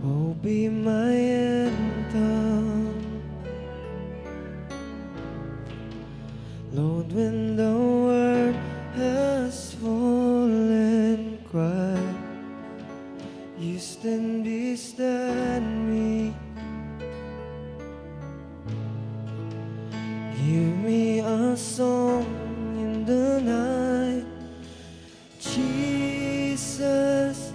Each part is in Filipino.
Oh, be my anthem, Lord, when the world has fallen quiet, you stand beside me. Give me a song in the night, Jesus,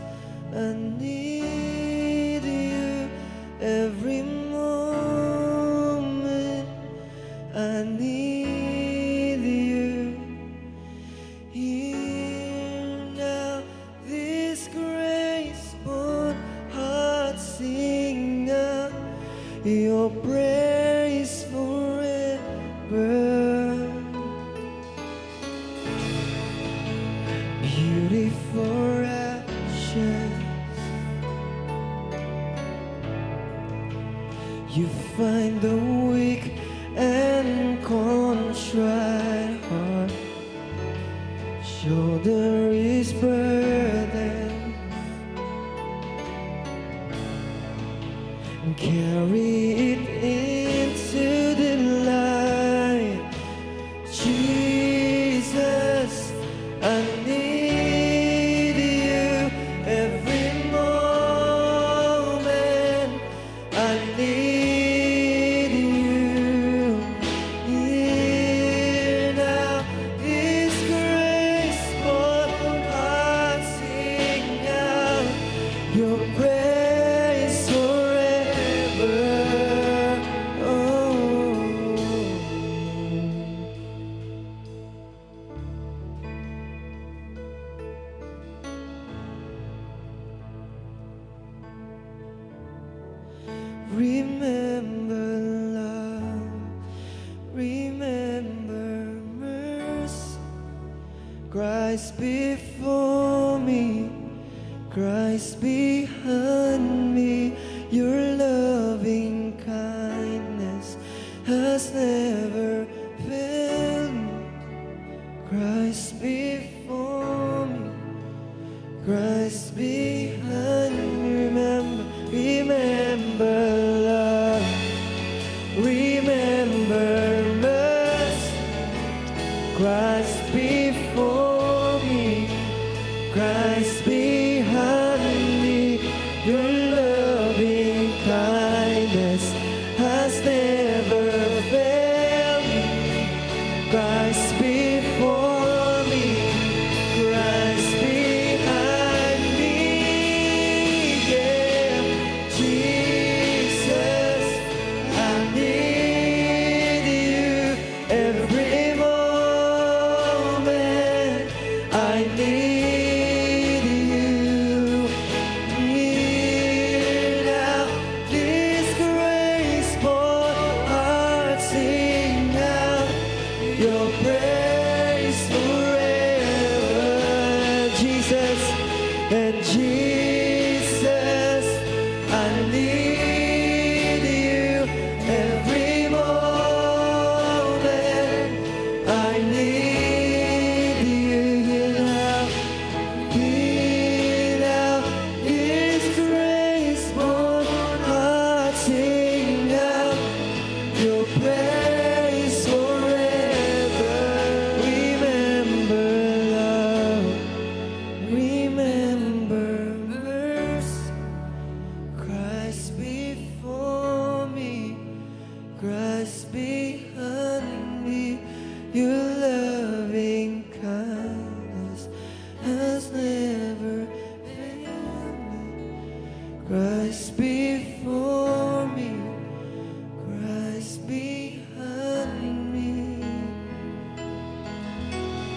I need you every moment. I need you. Hear now this grace-born heart sing out your praise forever. Beautiful ashes, you find the weak and contrite heart. Shoulder is burden, carry it into the light. Jesus, I need you every moment. I need you. Hear now this grace-born heart sing out your praise forever. Oh. Remember love, remember mercy. Christ before me, Christ behind me. Your loving kindness has never failed me. Christ before me, Christ behind me. Remember, remember love, remember mercy. Christ before me, Christ behind me. Your loving kindness has never failed me. Christ before me, Christ behind me. Yeah, Jesus, I need you every moment. I need you. Hear now this grace-born heart sing out your praise forever. Jesus, and Jesus, I need you every moment. I need you now. Hear now this grace-born heart sing out your praise forever. Remember love, remember mercy. Christ before me, Christ behind me. Your loving kindness has never failed me. Christ before me, Christ behind me.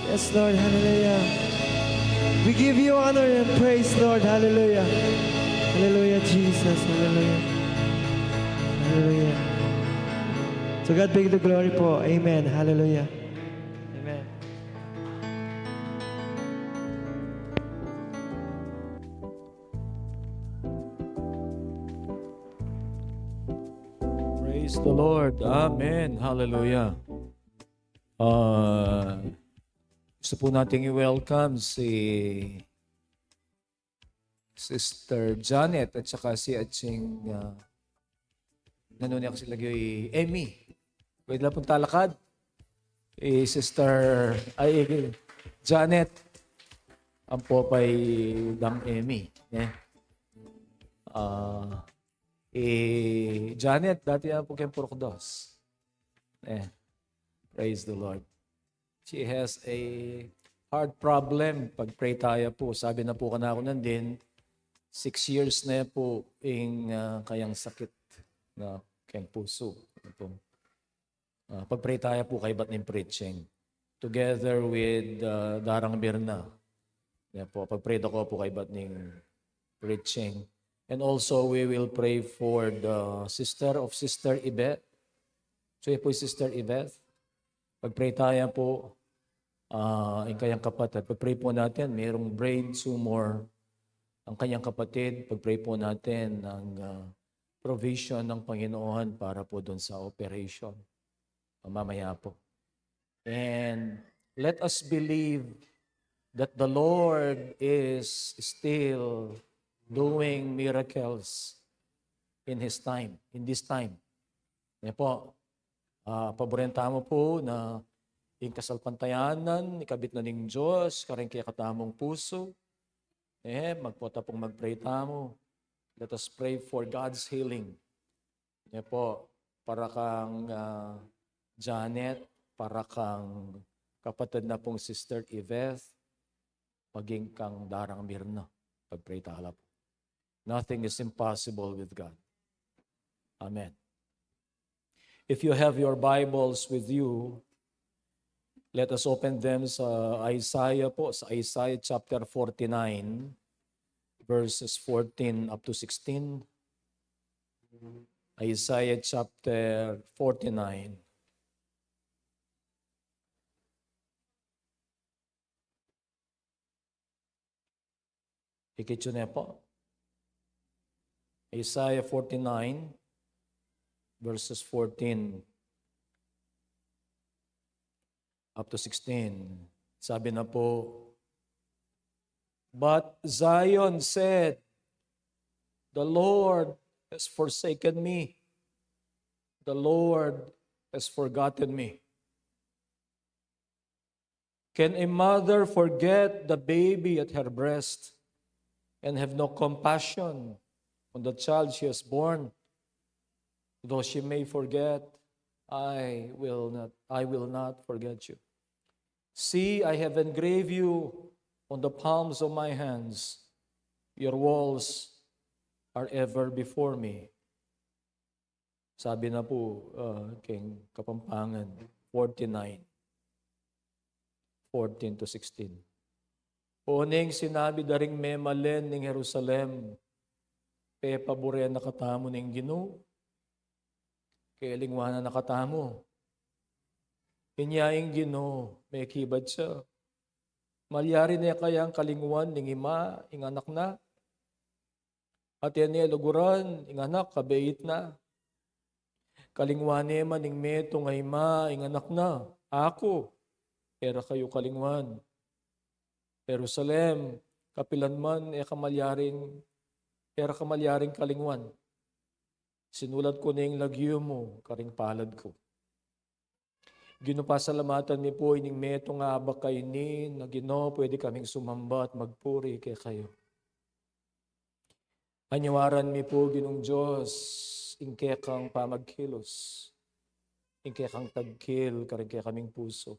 Yes, Lord, hallelujah. We give you honor and praise, Lord, hallelujah. Hallelujah, Jesus, hallelujah. Hallelujah. To God be the glory po. Amen, hallelujah. Amen. Praise the Lord. Amen. Hallelujah. Gusto po nating i-welcome si Sister Janet at saka si Aching nanuni ako sila Emmy. Pwede lang pong talakad. Sister Janet ang popay ng Emmy. Janet, dati yan po kayong Purokdos. Praise the Lord. She has a heart problem. Pag-pray tayo po, sabi na po ka na ako nandin, 6 years na po yung kayang sakit na kayang puso. Pag-pray tayo po kay Batning Preaching. Together with Darang Birna. Yan po, pag-pray ako po kay Batning Preaching. And also, we will pray for the sister of Sister Yvette. So, yan po Sister Yvette. Pag-pray tayo po, yung kanyang kapatid. Pag-pray po natin, mayroong brain tumor ang kanyang kapatid. Pag-pray po natin ng provision ng Panginoon para po doon sa operation. Mamaya po. And let us believe that the Lord is still doing miracles in His time, in this time. Yan po, paborenta mo po na yung kasalpantayanan, ikabit na ng Diyos, karing kaya katamong puso. Magpota pong mag-pray tamo. Let us pray for God's healing. Yan po, para kang Janet, para kang kapatid na pong Sister Yvette, maging kang Darang Mirna. Pag-pray tala po. Nothing is impossible with God. Amen. If you have your Bibles with you, let us open them sa Isaiah po, sa Isaiah chapter 49, verses 14 up to 16. Isaiah chapter 49. Ikitso na po. Isaiah 49, verses 14 up to 16. Sabi na po, but Zion said, the Lord has forsaken me. The Lord has forgotten me. Can a mother forget the baby at her breast and have no compassion on the child she has born? Though she may forget, I will not forget you. See, I have engraved you on the palms of my hands. Your walls are ever before me. Sabi na po, King Kapampangan, 49, 14 to 16. Uning sinabi daring memalen ng Jerusalem, pabore nakatamo ng Ginoo, kailingwana nakatamo. Inyaing Ginoo, may kibad siya. Malyari niya kayang kalingwan ng ima, ing anak na. At yan niya luguran, ing anak, kabait na. Kalingwan niya man ing meto nga ima, ing anak na. Ako, era kayo kalingwan. Jerusalem, kapilan man, era kamalyaring kalingwan. Sinulat ko na yung lagyo mo, karing palad ko. Ginupasalamatan mi po ining meto nga abak kayo ni, na Ginoo, pwede kaming sumamba at magpuri kay kayo. Anyawaran mi po, Ginong Diyos, ingke kang pamagkilos, ingke kang tagkil, karing kaya kaming puso.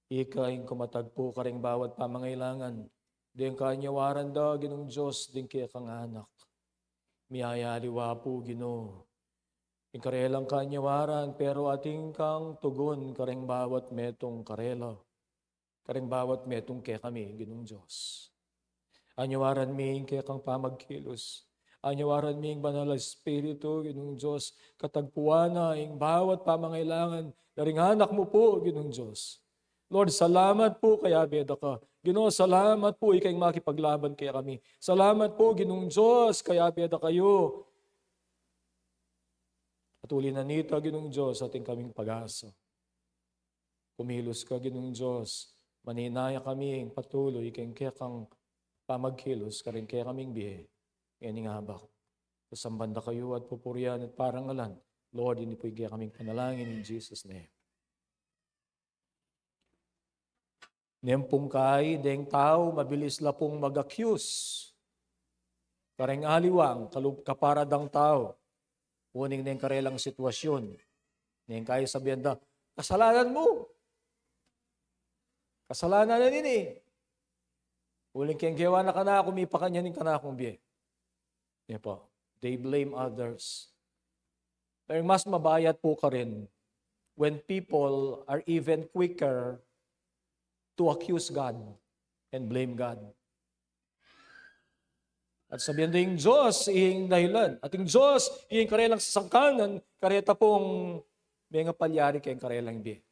Ika ing kumatagpo karing bawat pamangailangan. Diyang kanyawaran da, Ginong Diyos, din kaya kang anak. Miyayaliwa po, Ginoo. Ing karelang kanyawaran, pero ating kang tugon karing bawat metong karela. Karing bawat metong kaya kami, Ginong Diyos. Anyawaran mi ing kaya kang pamagkilos. Anyawaran mi ing banal na Espiritu, Ginong Diyos. Katagpuan na ing bawat pamangailangan. Daring anak mo po, Ginong Diyos. Lord, salamat po kaya beda ka. Ginoo, salamat po ikay makipaglaban kaya kami. Salamat po, Ginong Diyos, kaya beda kayo. Patuloy na nito, Ginong Diyos, ating kaming pag-asa. Kumilos ka, Ginong Diyos. Maninaya kami patuloy, kaya kang pamagkilos, karin kaya kaming bihe, ngayon nga habak. Sambanda kayo at pupurian at parangalan. Lord, hindi po kaya kaming panalangin in Jesus' name. Nempong kay, deng tao, mabilis la pong mag-accuse. Kareng aliwang, kaparadang tao. Uning neng karelang sitwasyon. Neng kaya sabihan na, kasalanan mo. Kasalanan na nini. Uling keng gawa na ka na, kumipa kanya ning ka na akong biye. Yan po. They blame others. Pero mas mabayat po ka rin when people are even quicker to accuse God and blame God. At sabihin din yung Diyos, iyong dahilan. At yung Diyos, iyong karelang sasangkanan, kareta pong may nga palyari kayong karelang bi.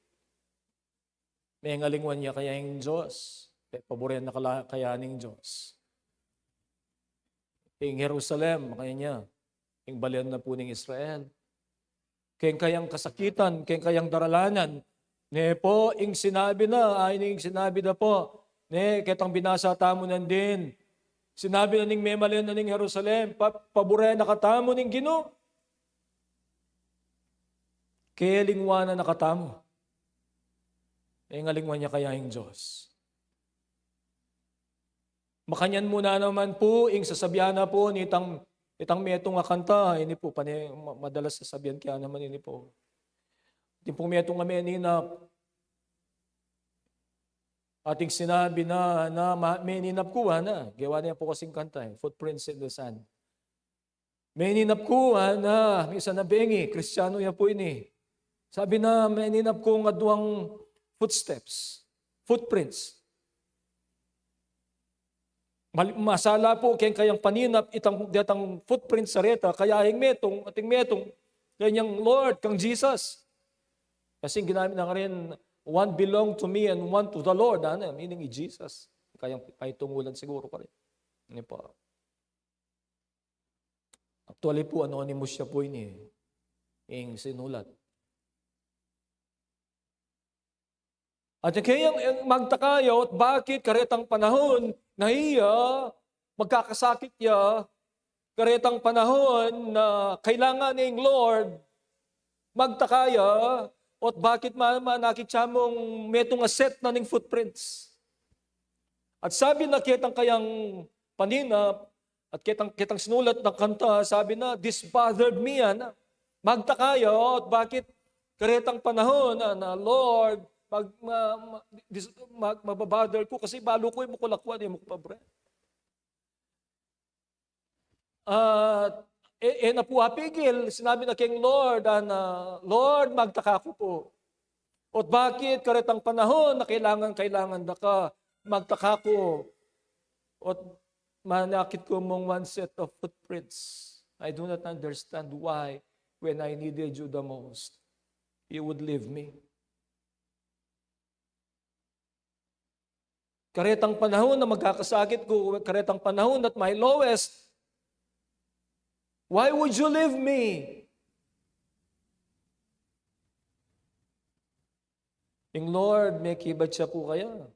May nga lingwan niya kaya yung Diyos. Paborehan na kaya ng Diyos. Yung Jerusalem, kaya niya. Yung balian na po ng Israel. Kayang kasakitan, kayang daralanan. Ne po, ing sinabi na, ay ing sinabi na po, ne, ketang binasa tamo nan din. Sinabi na ning memalian na ning Jerusalem, paborehan na katamo ning Ginoo. Kaya lingwa na nakatamo. Eh ngalingwan niya kaya yung Diyos. Makanyan muna naman po, ing sasabihan na po, itang metong nga kanta, ini po, madalas sasabihan kaya naman ini po. Di po metong nga meninap. Ating sinabi na meninap kuha na. Gawa niya po kasing kanta, Footprints in the Sand. Meninap kuha na, may isa na bengi, Kristiyano yan po ini. Sabi na, meninap ko nga duwang footprints. Masala po kayang paninap itang footprints sa reta, kaya ating metong, kanyang Lord, kang Jesus. Kasi ginamit na rin, one belong to me and one to the Lord. Meaning Jesus. Kayang paitungulan siguro pa rin. Hindi po. Actually po, anonymous siya po ini. Yung sinulat. At kayang magtakayo at bakit karetang panahon na iya, magkakasakit niya, karetang panahon na kailangan ng Lord, magtakaya, at bakit nakikita mong metong aset na ng footprints. At sabi na kitang kayang paninap, at kitang sinulat ng kanta, sabi na, this bothered me, magtakaya, at bakit karetang panahon na Lord, mababother ko kasi balo ko yung mukulakwan, yung mukupabre. At napuapigil, sinabi na keng Lord, Lord, magtaka ko po. At bakit karetang panahon na kailangan na ka, magtaka ko. At manakit ko mong one set of footprints. I do not understand why when I needed you the most, you would leave me. Karetang panahon na magkakasakit ko, karetang panahon at my lowest, why would you leave me? Yung Lord, may kibat siya po kaya.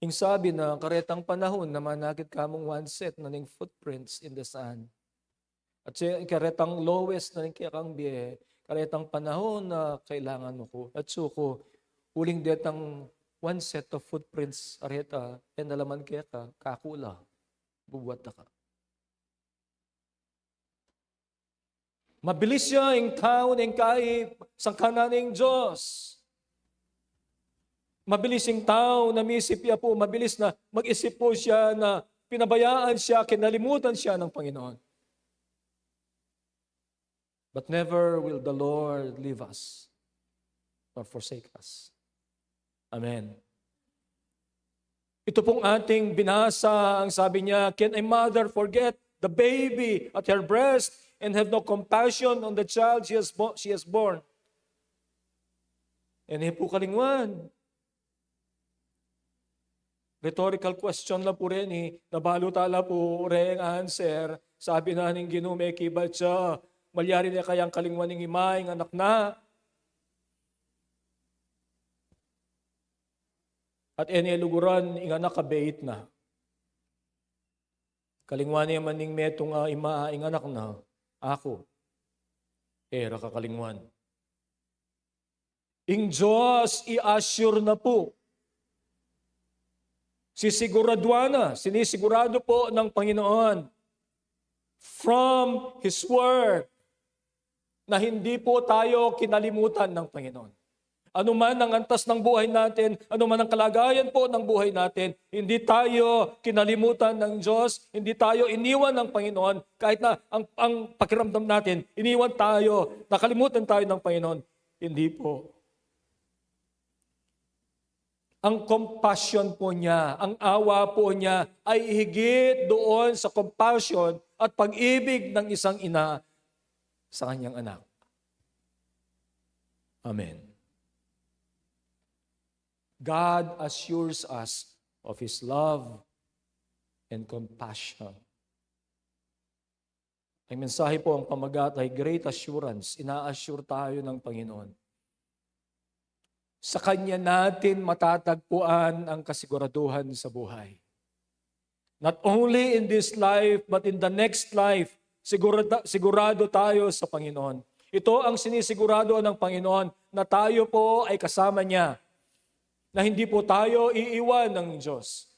Yung sabi na karetang panahon na manakit ka mong one set na ning footprints in the sand. At karetang lowest na ning kayakang biye, karetang panahon na kailangan mo ko. At suko, uling detang one set of footprints areta, and nalaman kaya ka, kakula, bubuhat na ka. Mabilis siya yung tao ng kahit sangkanan ng Diyos. Mabilis yung tao na misip niya po, mabilis na mag-isip po siya na pinabayaan siya, kinalimutan siya ng Panginoon. But never will the Lord leave us or forsake us. Amen. Ito pong ating binasa, ang sabi niya, can a mother forget the baby at her breast and have no compassion on the child she has born? And po kalingwan. Rhetorical question lang po rin nabalutala po rin ang answer. Sabi na ng Ginoo, may kibat siya. Malyari na kayang kalingwan ng imay, ng anak na. At luguran, inga nakabait na. Kalingwan niya maning metong ima ing anak na ako. Era kakalingwan. Ing Diyos i-assure na po. Sinisigurado po ng Panginoon from His Word na hindi po tayo kinalimutan ng Panginoon. Ano man ang antas ng buhay natin, ano man ang kalagayan po ng buhay natin, hindi tayo kinalimutan ng Diyos, hindi tayo iniwan ng Panginoon, kahit na ang pakiramdam natin, iniwan tayo, nakalimutan tayo ng Panginoon. Hindi po. Ang compassion po niya, ang awa po niya ay higit doon sa compassion at pag-ibig ng isang ina sa kanyang anak. Amen. God assures us of His love and compassion. Ang mensahe po ang pamagat ay great assurance. Ina-assure tayo ng Panginoon. Sa Kanya natin matatagpuan ang kasiguraduhan sa buhay. Not only in this life, but in the next life, sigurado tayo sa Panginoon. Ito ang sinisigurado ng Panginoon na tayo po ay kasama niya. Na hindi po tayo iiwan ng Diyos.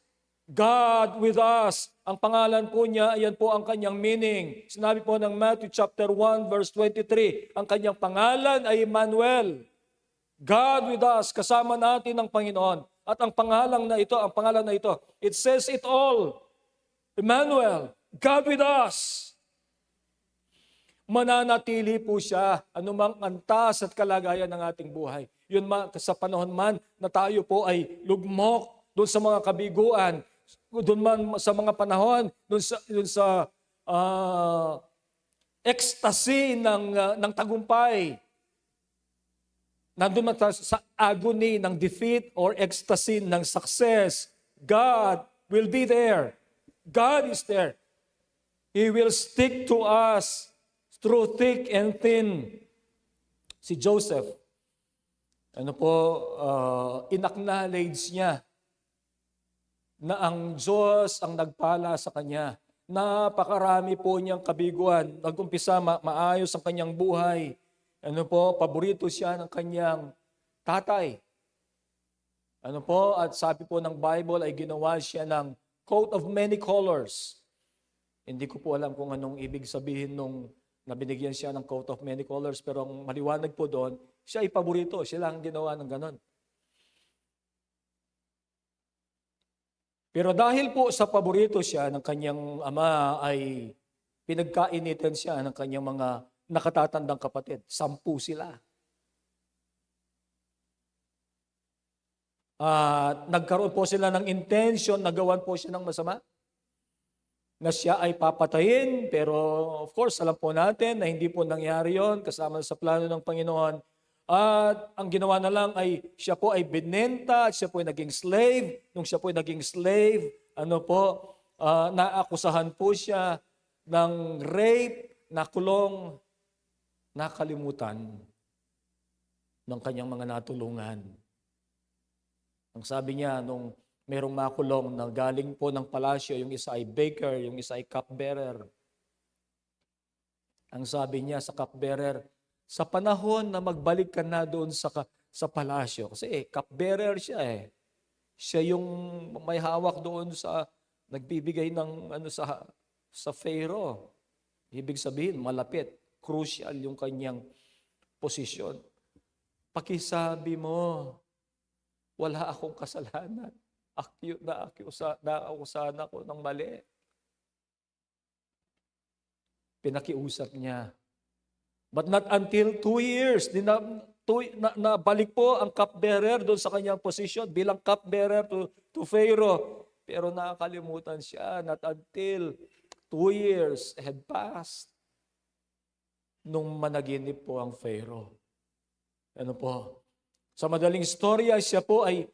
God with us. Ang pangalan po niya, ayan po ang kanyang meaning. Sinabi po ng Matthew chapter 1 verse 23, ang kanyang pangalan ay Emmanuel. God with us, kasama natin ang Panginoon. At ang pangalan na ito, it says it all. Emmanuel, God with us. Mananatili po siya anumang antas at kalagayan ng ating buhay. Yun sa panahon man na tayo po ay lugmok doon sa mga kabiguan, doon man sa mga panahon, doon sa ecstasy ng tagumpay. Nandun man sa agony ng defeat or ecstasy ng success. God will be there. God is there. He will stick to us through thick and thin. Si Joseph, inacknowledge niya na ang Diyos ang nagpala sa kanya. Napakarami po niyang kabiguan. Nag-umpisa, maayos ang kanyang buhay. Paborito siya ng kanyang tatay. At sabi po ng Bible ay ginawa siya ng coat of many colors. Hindi ko po alam kung anong ibig sabihin nung na binigyan siya ng coat of many colors, pero ang maliwanag po doon, siya ay paborito. Siya lang ginawa ng ganon. Pero dahil po sa paborito siya ng kanyang ama, ay pinagkainitan siya ng kanyang mga nakatatandang kapatid. 10 sila. At nagkaroon po sila ng intention na gawan po siya ng masama. Na siya ay papatayin, pero of course, alam po natin na hindi po nangyari yon kasama sa plano ng Panginoon. At ang ginawa na lang ay siya po ay binenta, at siya po ay naging slave. Nung siya po ay naging slave, naakusahan po siya ng rape, nakulong, nakalimutan ng kanyang mga natulungan. Ang sabi niya, nung merong makulong na galing po ng palasyo, yung isa ay baker, yung isa ay cupbearer. Ang sabi niya sa cupbearer, sa panahon na magbalik ka na doon sa palasyo, kasi cupbearer siya eh. Siya yung may hawak doon sa, nagbibigay ng sa Pharaoh. Ibig sabihin, malapit, crucial yung kanyang posisyon. Pakisabi mo, wala akong kasalanan. Naakusahan ako ng mali. Pinakiusap niya. But not until 2 years, nabalik po ang cupbearer doon sa kanyang position bilang cupbearer to Pharaoh. Pero nakakalimutan siya, not until 2 years had passed nung managinip po ang Pharaoh. Sa madaling istorya, siya po ay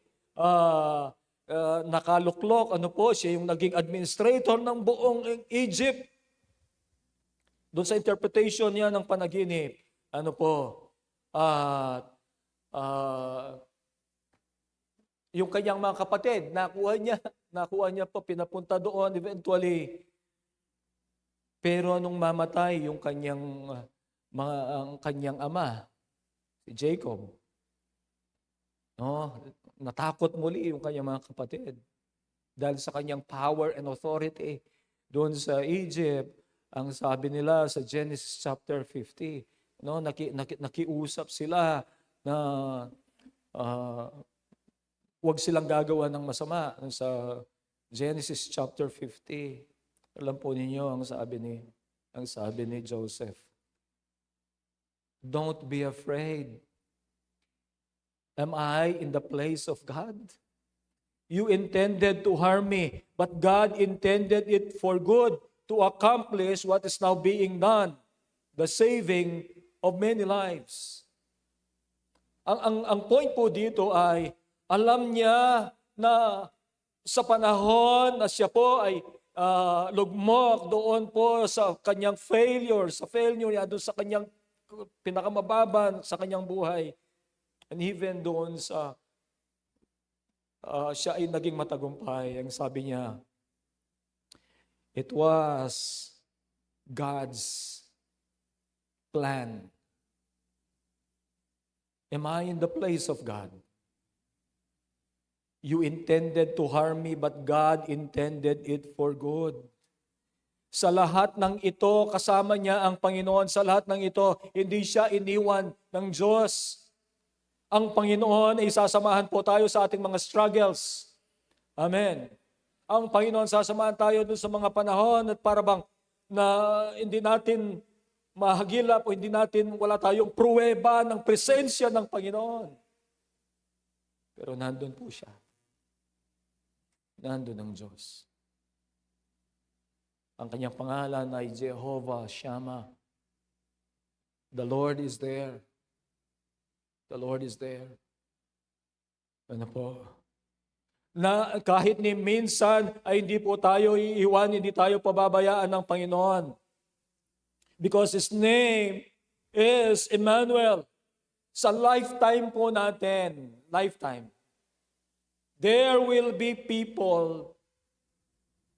nakaluklok, siya yung naging administrator ng buong Egypt. Doon sa interpretation niya ng panaginip, yung kanyang mga kapatid, nakuha niya po, pinapunta doon, eventually, Pero nung mamatay yung ang kanyang ama, si Jacob, no, natakot muli yung kanyang mga kapatid dahil sa kanyang power and authority doon sa Egypt. Ang sabi nila sa Genesis chapter 50, no, nakiusap sila na huwag silang gagawa ng masama sa Genesis chapter 50. Alam po ninyo ang sabi ni Joseph. Don't be afraid. Am I in the place of God? You intended to harm me, but God intended it for good to accomplish what is now being done, the saving of many lives. Ang point po dito ay, alam niya na sa panahon na siya po ay lugmok doon po sa kanyang failure niya, doon sa kanyang pinakamababa sa kanyang buhay. And even doon sa siya ay naging matagumpay, ang sabi niya, it was God's plan. Am I in the place of God? You intended to harm me, but God intended it for good. Sa lahat ng ito, kasama niya ang Panginoon. Sa lahat ng ito, hindi siya iniwan ng Diyos. Ang Panginoon ay sasamahan po tayo sa ating mga struggles. Amen. Ang Panginoon sasamahan tayo dun sa mga panahon at para bang na hindi natin mahagilap o wala tayong pruweba ng presensya ng Panginoon. Pero nandun po siya. Nandun ang Diyos. Ang kanyang pangalan ay Jehovah Shammah. The Lord is there. The Lord is there. Ano po? Na kahit ni minsan ay hindi po tayo iiwan, hindi tayo pababayaan ng Panginoon. Because His name is Emmanuel. Sa lifetime po natin, there will be people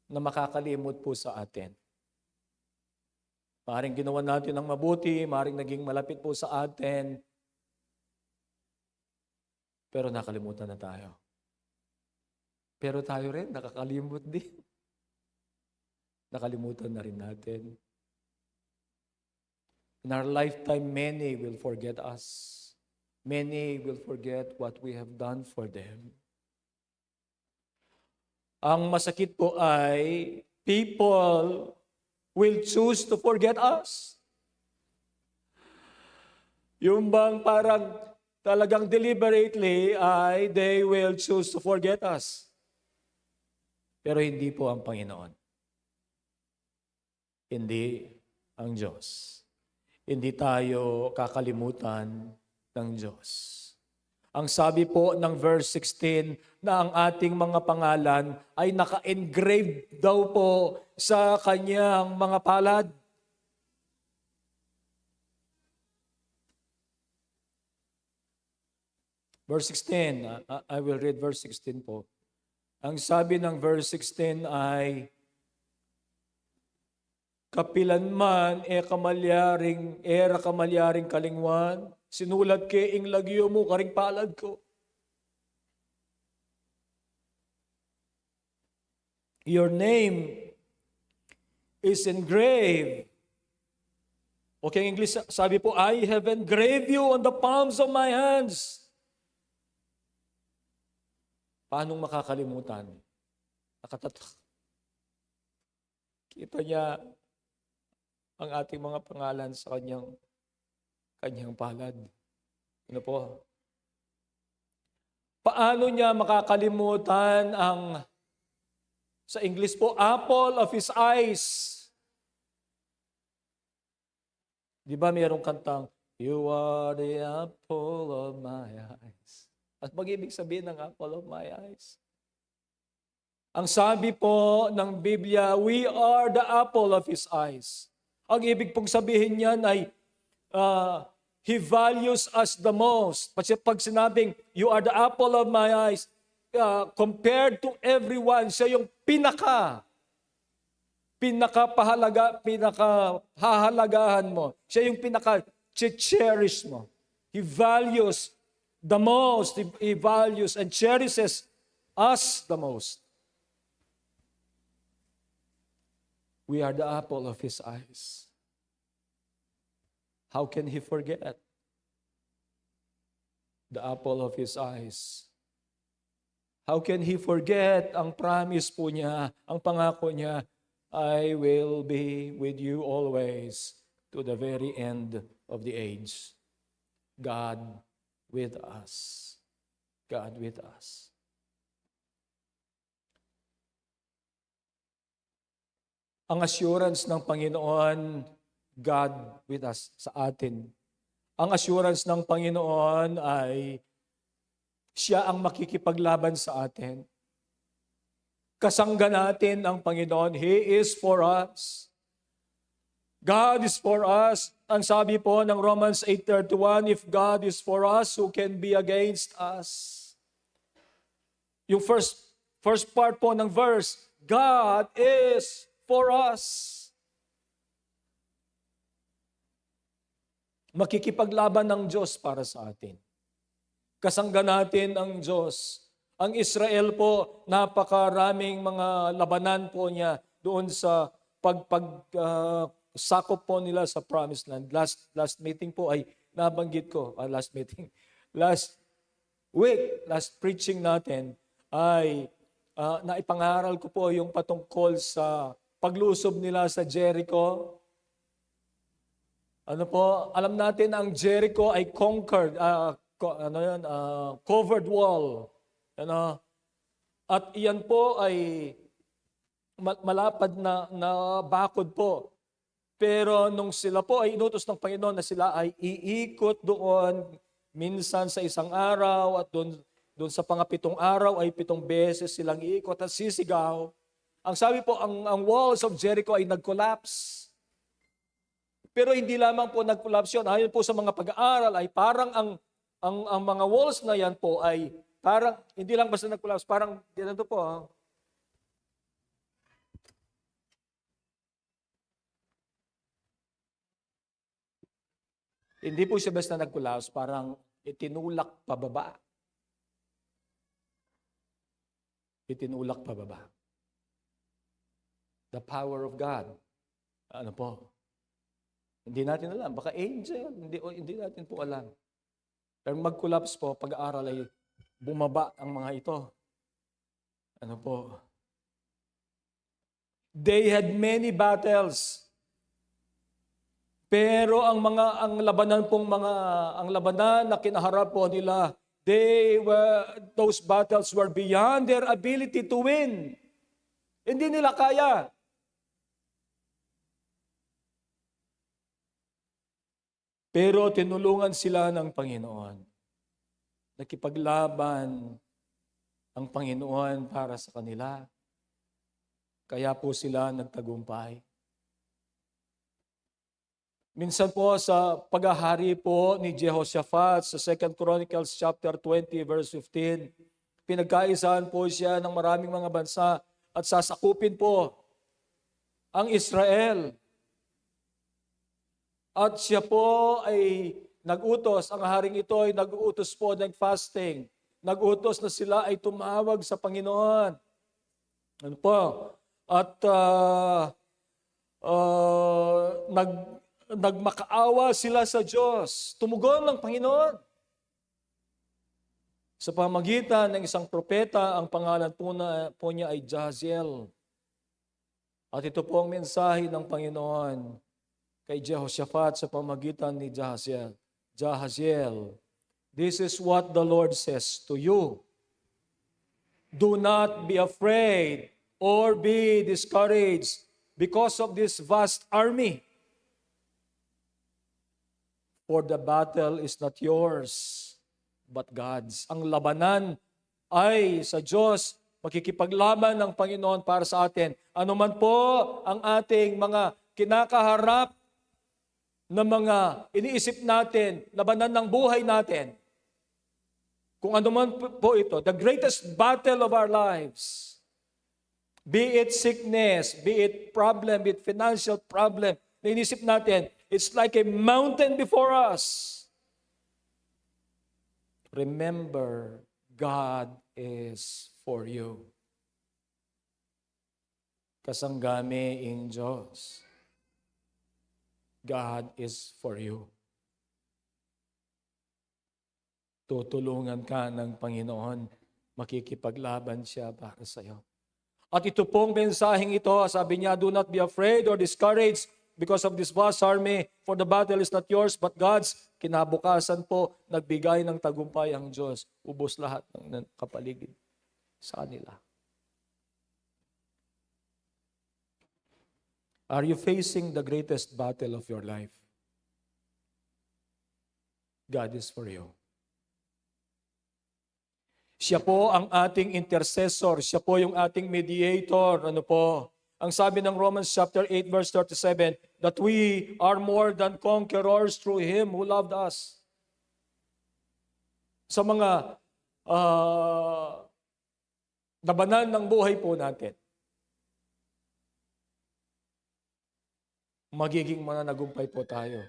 na makakalimot po sa atin. Maring ginawa natin ng mabuti, maring naging malapit po sa atin, pero nakalimutan na tayo. Pero tayo rin, nakakalimot din. Nakalimutan na rin natin. In our lifetime, many will forget us. Many will forget what we have done for them. Ang masakit po ay, people will choose to forget us. Yung bang parang talagang deliberately ay they will choose to forget us. Pero hindi po ang Panginoon. Hindi ang Diyos. Hindi tayo kakalimutan ng Diyos. Ang sabi po ng verse 16 na ang ating mga pangalan ay naka-engrave daw po sa kanyang mga palad. Verse 16, I will read verse 16 po. Ang sabi ng verse 16 ay, kapilanman kamalyaring kalingwan, sinulat ke ing lagyo mo karing palad ko. Your name is engraved. Okay, in English, sabi po, I have engraved you on the palms of my hands. Paano makakalimutan? Nakatatak. Kita niya ang ating mga pangalan sa kanyang palad. Ano po? Paano niya makakalimutan ang, sa English po, apple of His eyes? Di ba mayroong kantang, You are the apple of my eyes. At mag-ibig sabihin ng apple of my eyes. Ang sabi po ng Biblia, we are the apple of His eyes. Ang ibig pong sabihin niyan ay, He values us the most. Pag sinabing, you are the apple of my eyes, compared to everyone, siya yung pinaka. pinakahahalagahan mo. Siya yung pinaka-cherish mo. He values the most. He values and cherishes us the most. We are the apple of His eyes. How can He forget? The apple of His eyes. How can He forget ang promise po niya, ang pangako niya, I will be with you always to the very end of the age. God with us. God with us. Ang assurance ng Panginoon, God with us, sa atin. Ang assurance ng Panginoon ay Siya ang makikipaglaban sa atin. Kasangga natin ang Panginoon. He is for us. God is for us. Ang sabi po ng Romans 8:31, if God is for us, who can be against us? Yung first part po ng verse, God is for us. Makikipaglaban ng Diyos para sa atin. Kasangga natin ang Diyos. Ang Israel po, napakaraming mga labanan po niya doon sa sakop po nila sa Promised Land. Last meeting po ay nabanggit ko, last preaching natin ay naipangaral ko po yung patungkol sa paglusob nila sa Jericho. Ano po, alam natin ang Jericho ay conquered, covered wall. At iyan po ay malapad na bakod po. Pero nung sila po ay inutos ng Panginoon na sila ay iikot doon, minsan sa isang araw at doon sa pangapitong araw ay 7 beses silang iikot at sisigaw. Ang sabi po, ang walls of Jericho ay nag-collapse. Pero hindi lamang po nag-collapse yun. Ayon po sa mga pag-aaral ay parang ang mga walls na yan po ay parang, hindi lang basta nag-collapse, parang, ganito po. Hindi po siya basta nag-collapse, parang itinulak pababa. Itinulak pababa. The power of God. Ano po? Hindi natin alam. Baka angel. Hindi natin po alam. Pero mag-collapse po, pag-aaral ay bumaba ang mga ito. Ano po? They had many battles. Pero ang labanan na kinaharap po nila, those battles were beyond their ability to win. Hindi nila kaya. Pero tinulungan sila ng Panginoon. Nakipaglaban ang Panginoon para sa kanila. Kaya po sila nagtagumpay. Minsan po sa paghahari po ni Jehoshaphat sa 2 Chronicles chapter 20 verse 15, pinagkaisahan po siya ng maraming mga bansa at sasakupin po ang Israel. At siya po ay nag-utos, ang haring ito ay nag-utos po ng fasting. Nag-utos na sila ay tumawag sa Panginoon. Ano po? At nagmakaawa sila sa Diyos. Tumugon ng Panginoon. Sa pamagitan ng isang propeta, ang pangalan po niya ay Jahaziel. At ito po ang mensahe ng Panginoon kay Jehoshaphat sa pamagitan ni Jahaziel. Jahaziel, this is what the Lord says to you. Do not be afraid or be discouraged because of this vast army. For the battle is not yours, but God's. Ang labanan ay sa Diyos. Makikipaglaban ng Panginoon para sa atin. Ano man po ang ating mga kinakaharap na mga iniisip natin, labanan ng buhay natin. Kung ano man po ito, the greatest battle of our lives Be it sickness, be it problem, be it financial problem, na inisip natin, it's like a mountain before us. Remember, God is for you. Kasanggami in Diyos. God is for you. Tutulungan ka ng Panginoon, makikipaglaban siya para sa iyo. At ito pong mensaheng ito, sabi niya, do not be afraid or discouraged because of this vast army, for the battle is not yours but God's. Kinabukasan po, nagbigay ng tagumpay ang Diyos. Ubos lahat ng kapaligid sa kanila. Are you facing the greatest battle of your life? God is for you. Siya po ang ating intercessor. Siya po yung ating mediator. Ano po? Ang sabi ng Romans chapter 8 verse 37, that we are more than conquerors through Him who loved us. Sa mga labanan ng buhay po natin, magiging mananagumpay po tayo.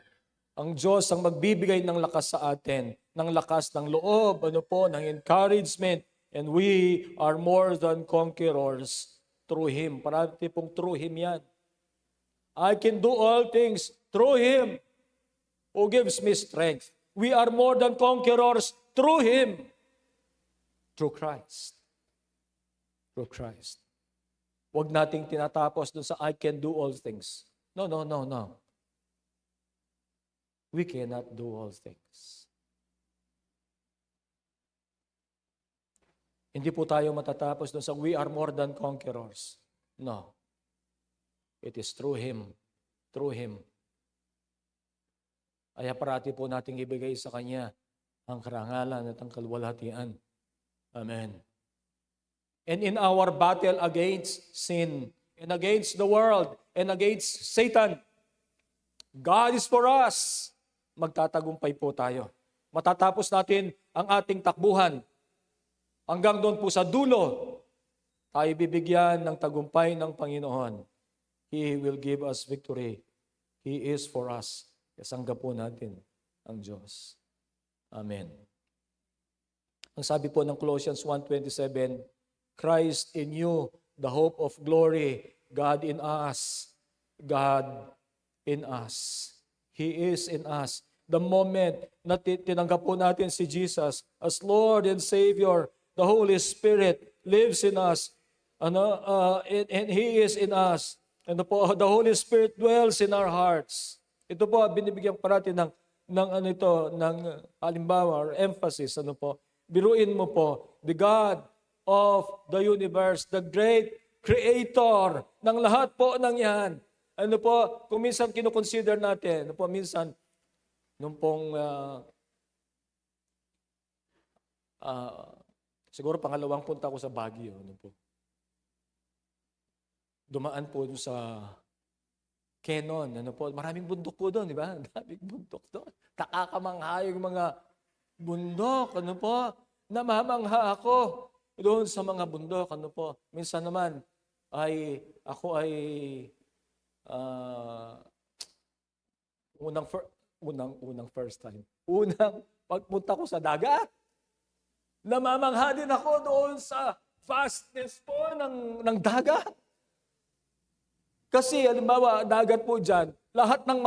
Ang Diyos ang magbibigay ng lakas sa atin, ng lakas ng loob, ng encouragement, and we are more than conquerors through Him. Parati pong through Him yan. I can do all things through Him who gives me strength. We are more than conquerors through Him. Through Christ. Through Christ. Huwag nating tinatapos dun sa I can do all things. No. We cannot do all things. Hindi po tayo matatapos doon sa we are more than conquerors. No. It is through Him. Through Him. Kaya parati po nating ibigay sa Kanya ang karangalan at ang kalwalhatian. Amen. And in our battle against sin, and against the world, and against Satan, God is for us. Magtatagumpay po tayo. Matatapos natin ang ating takbuhan. Hanggang doon po sa dulo, tayo bibigyan ng tagumpay ng Panginoon. He will give us victory. He is for us. Kasangga po natin ang Diyos. Amen. Ang sabi po ng Colossians 1:27, Christ in you, the hope of glory, God in us. God in us. He is in us. The moment na tinanggap po natin si Jesus as Lord and Savior, the Holy Spirit lives in us. And He is in us. And po, the Holy Spirit dwells in our hearts. Ito po, binibigyan pa natin ng halimbawa or emphasis. Biruin mo po, the God of the universe, the great Creator ng lahat po ng yan. Kung minsan kinukonsider natin, minsan, nung pong, siguro pangalawang punta ko sa Baguio, dumaan po sa Quezon, maraming bundok po doon, di ba? Daming bundok doon. Nakakamangha yung mga bundok, namamangha ako doon sa mga bundok, Minsan naman, ako ay unang first time. Unang pagpunta ko sa dagat. Namamangha din ako doon sa vastness po ng dagat. Kasi, halimbawa, dagat po dyan, lahat ng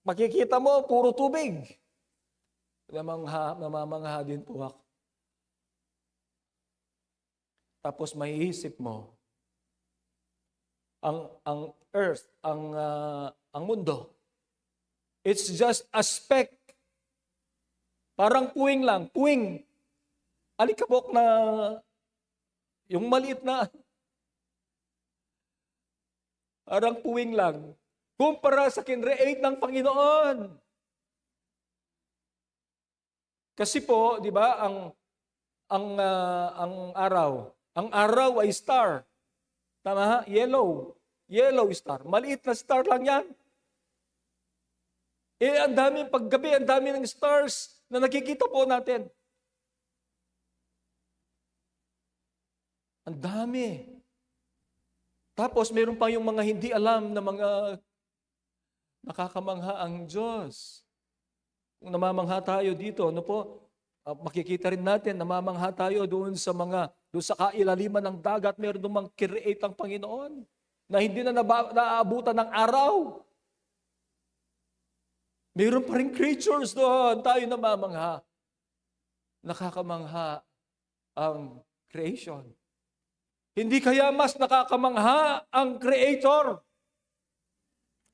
makikita mo, puro tubig. Namamangha din po ako. Tapos maiisip mo, ang earth, ang mundo, it's just a speck. Parang puwing lang, alikabok na, yung maliit na, parang puwing lang, kumpara sa kinreate ng Panginoon. Kasi po, di ba, ang araw ay star. Tama ha? Yellow star. Maliit na star lang yan. Ang daming paggabi, ang dami ng stars na nakikita po natin. Ang dami. Tapos meron pa yung mga hindi alam na mga nakakamangha ang Diyos. Kung namamangha tayo dito, ano po? Makikita rin natin, namamangha tayo doon sa kailaliman ng dagat, meron namang create ang Panginoon na hindi na naaabutan ng araw. Meron pa rin creatures doon, tayo namamangha. Nakakamangha ang creation. Hindi kaya mas nakakamangha ang Creator?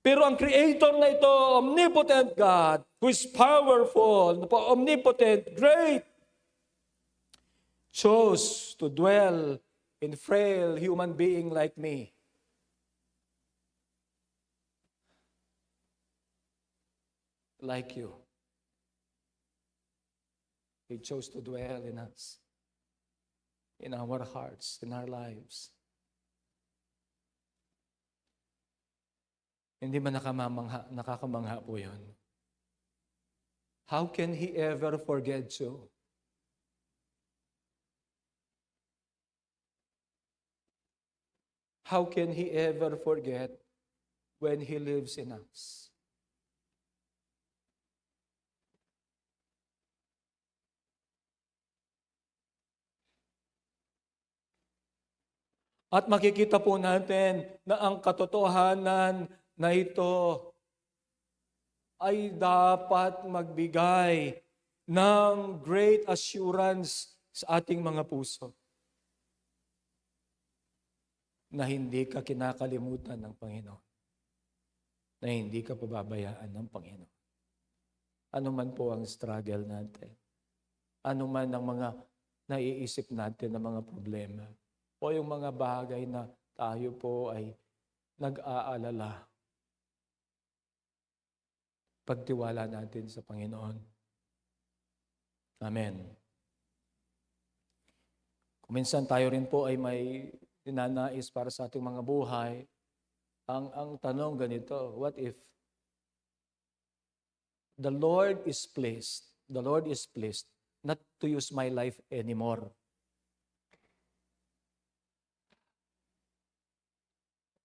Pero ang Creator na ito, omnipotent God, who is powerful, omnipotent, great, chose to dwell in frail human being like me. Like you. He chose to dwell in us, in our hearts, in our lives. Hindi ba nakakamangha po yun? How can He ever forget you? How can He ever forget when He lives in us? At makikita po natin na ang katotohanan na ito ay dapat magbigay ng great assurance sa ating mga puso na hindi ka kinakalimutan ng Panginoon, na hindi ka pababayaan ng Panginoon. Ano man po ang struggle natin, ano man ang mga naiisip natin na mga problema, o yung mga bagay na tayo po ay nag-aalala. Pagtiwala natin sa Panginoon. Amen. Kung minsan tayo rin po ay may ninanais para sa ating mga buhay, ang tanong ganito, what if the Lord is pleased not to use my life anymore?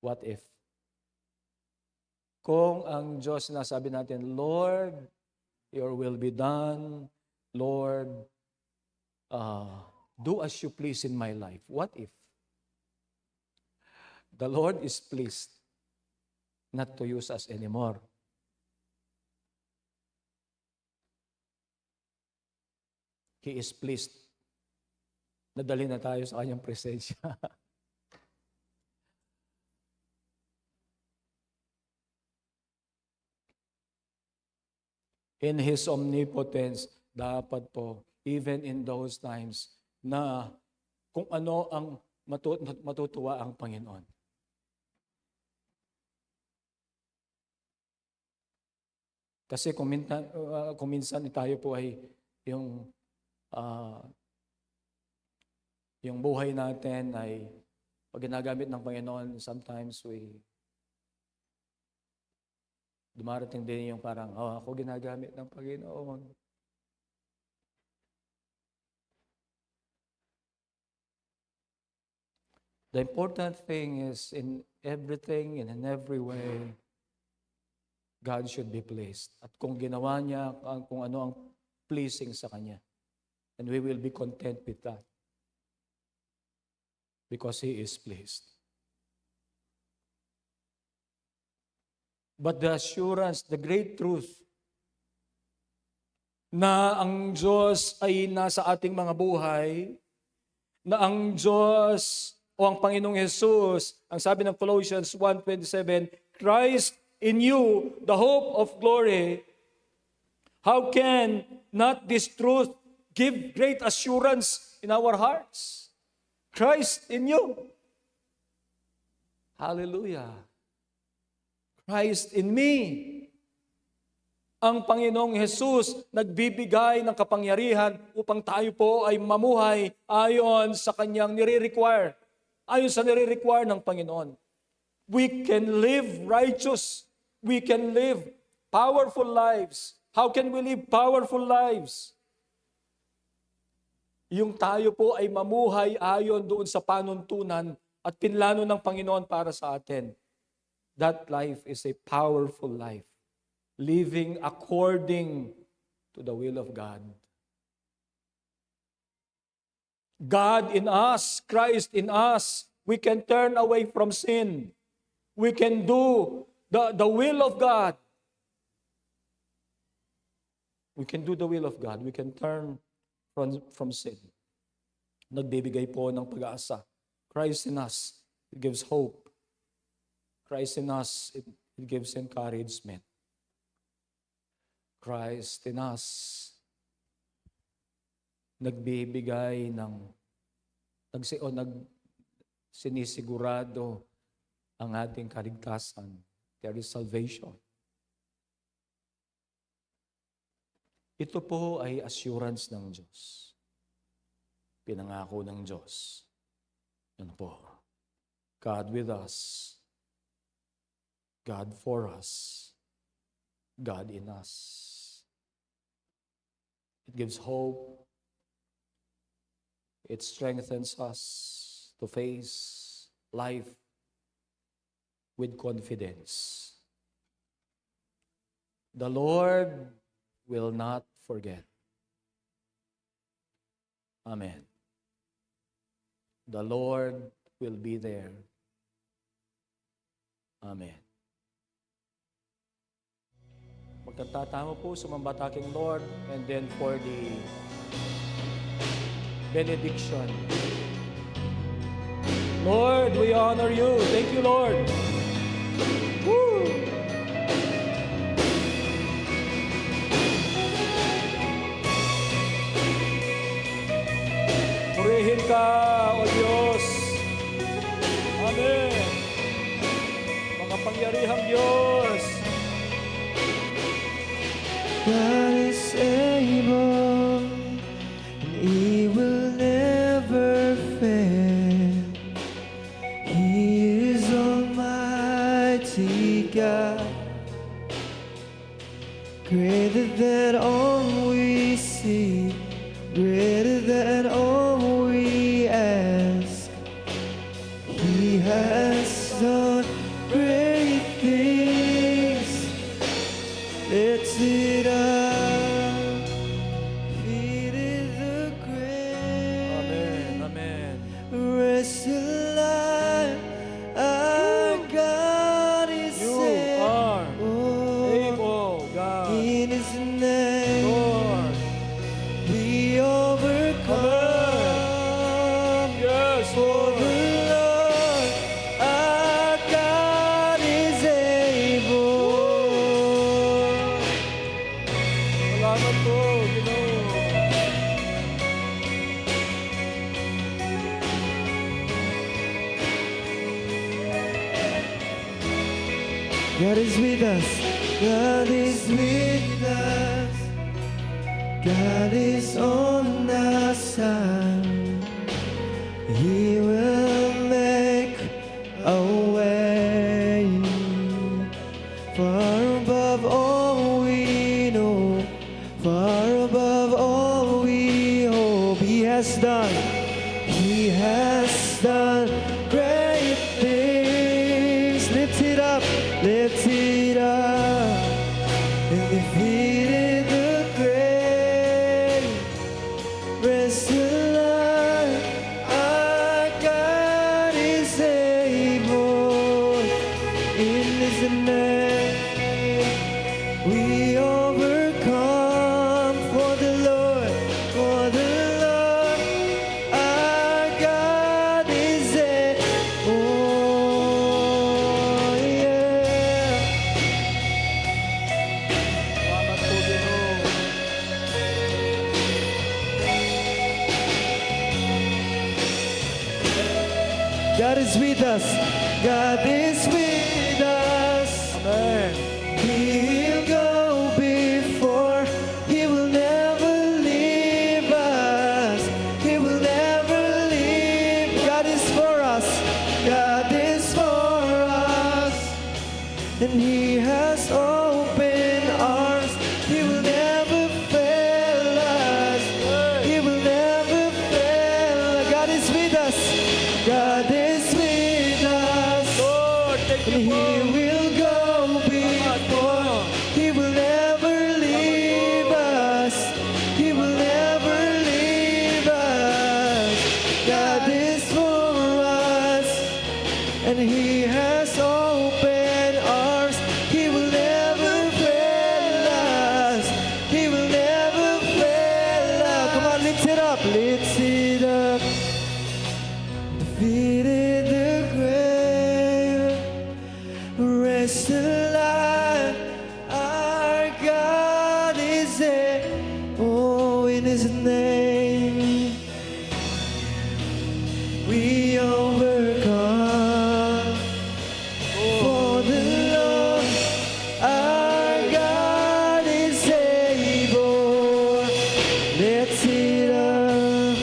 What if? Kung ang Diyos sinasabi natin, Lord, your will be done. Lord, do as you please in my life. What if? The Lord is pleased not to use us anymore. He is pleased. Nadali na tayo sa kanyang presensya. In His omnipotence, dapat po, even in those times, na kung ano ang matutuwa ang Panginoon. Kasi kung minsan tayo po ay yung buhay natin ay pag ginagamit ng Panginoon, sometimes dumarating din yung parang, ako ginagamit ng Panginoon. The important thing is in everything and in every way, God should be pleased. At kung ginawa niya, kung ano ang pleasing sa Kanya. And we will be content with that. Because He is pleased. But the assurance, the great truth, na ang Diyos ay nasa ating mga buhay, na ang Diyos o ang Panginoong Jesus, ang sabi ng Colossians 1:27, Christ in you, the hope of glory. How can not this truth give great assurance in our hearts? Christ in you. Hallelujah. Christ in me. Ang Panginoong Jesus nagbibigay ng kapangyarihan upang tayo po ay mamuhay ayon sa Kanyang nire-require. Ayon sa nire-require ng Panginoon. We can live righteous. We can live powerful lives. How can we live powerful lives? Yung tayo po ay mamuhay ayon doon sa panuntunan at pinlano ng Panginoon para sa atin, that life is a powerful life. Living according to the will of God. God in us, Christ in us, we can turn away from sin. We can do the will of God. We can do the will of God. We can turn from sin. Nagbibigay po ng pag-asa. Christ in us, it gives hope. Christ in us, it gives encouragement. Christ in us, nagbibigay sinisigurado ang ating kaligtasan. There is salvation. Ito po ay assurance ng Diyos. Pinangako ng Diyos. Yan po. God with us. God for us. God in us. It gives hope. It strengthens us to face life with confidence. The Lord will not forget. Amen. The Lord will be there. Amen. Magkatatama po, sumamba aking Lord, and then for the benediction. Lord, we honor you. Thank you, Lord. Woo! Purihin ka, O Diyos. Amen. Makapangyarihang Diyos. God is able, and He will never fail. He is Almighty God, greater than all we see, greater than all we ask. He has done great things. Let's it up, defeated the grave. Amen. Amen. Rest alive, our God is You are able. able, God. In His name, Lord. we overcome. Yes, For Lord. the Lord, our God is able. Salamat po, Ginoo. God is with us. God is with us. God is on our side. He will make a way. Far above all we know, far above all we hope. He has done great things. Lift it up, lift it up, and defeated the grave. Rest alive, our God is able. In His name, we overcome. For the Lord, our God is able. Yeah. Salamat po, Ginoo. God is with us. God is with us. Amen. He'll go before. He will never leave us. He will never leave. God is for us. God is for us. And He has opened arms. He will never fail us. He will never fail. God is with us. God is with rest alive. Our God is there. Oh, in His name we overcome. For the Lord our God is able. Let's it up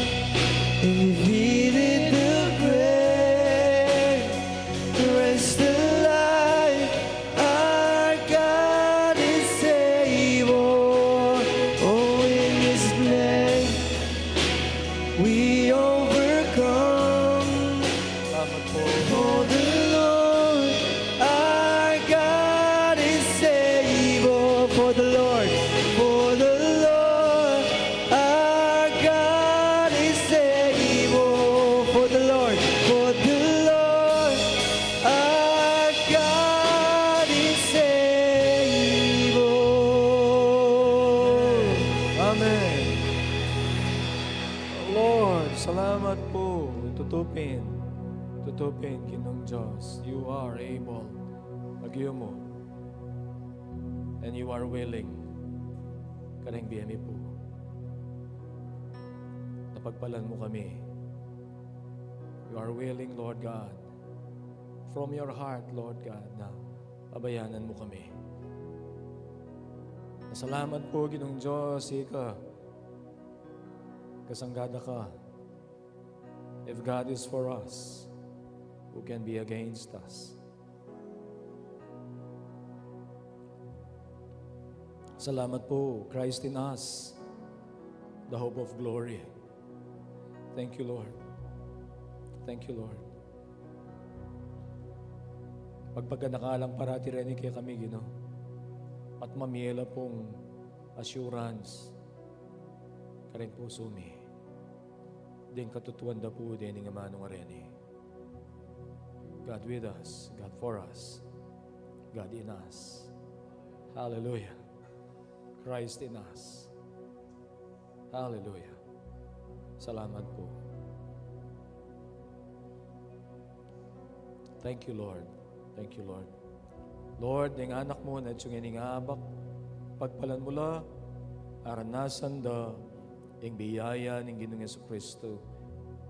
and defeated the grave. Rest alive, our God is able. Oh, in His name we overcome. Salamat po. For the Lord our God is able. For the Lord our God is able. For the Lord our God is able. Amen. Lord, salamat po. Tutupin, Ginoong Diyos. You are able. Agyo mo. And you are willing. Kareng biyemi po. Napagpalan mo kami. You are willing, Lord God. From your heart, Lord God, na pabayanan mo kami. Salamat po, Ginoong Diyos, ika. Kasanggada ka. If God is for us, who can be against us? Salamat po, Christ in us, the hope of glory. Thank you, Lord. Thank you, Lord. Pagpaganakalang parati rin kaya kami, Ginoo. At mamiela pong assurance kareng puso mi. Din katutuan da po din ng amanong areni. God with us, God for us, God in us. Hallelujah. Christ in us. Hallelujah. Salamat po. Thank you, Lord. Thank you, Lord. Lord, ng anak mo na yung iningabak, pagpalan mula, aranasan da, ing biyaya ng Ginoong Jesucristo,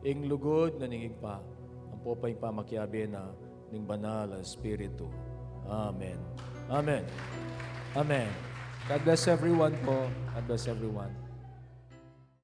ing lugod na ningigpa, ang popay pamakyabi na ng banal na Espiritu. Amen. Amen. Amen. God bless everyone po. God bless everyone.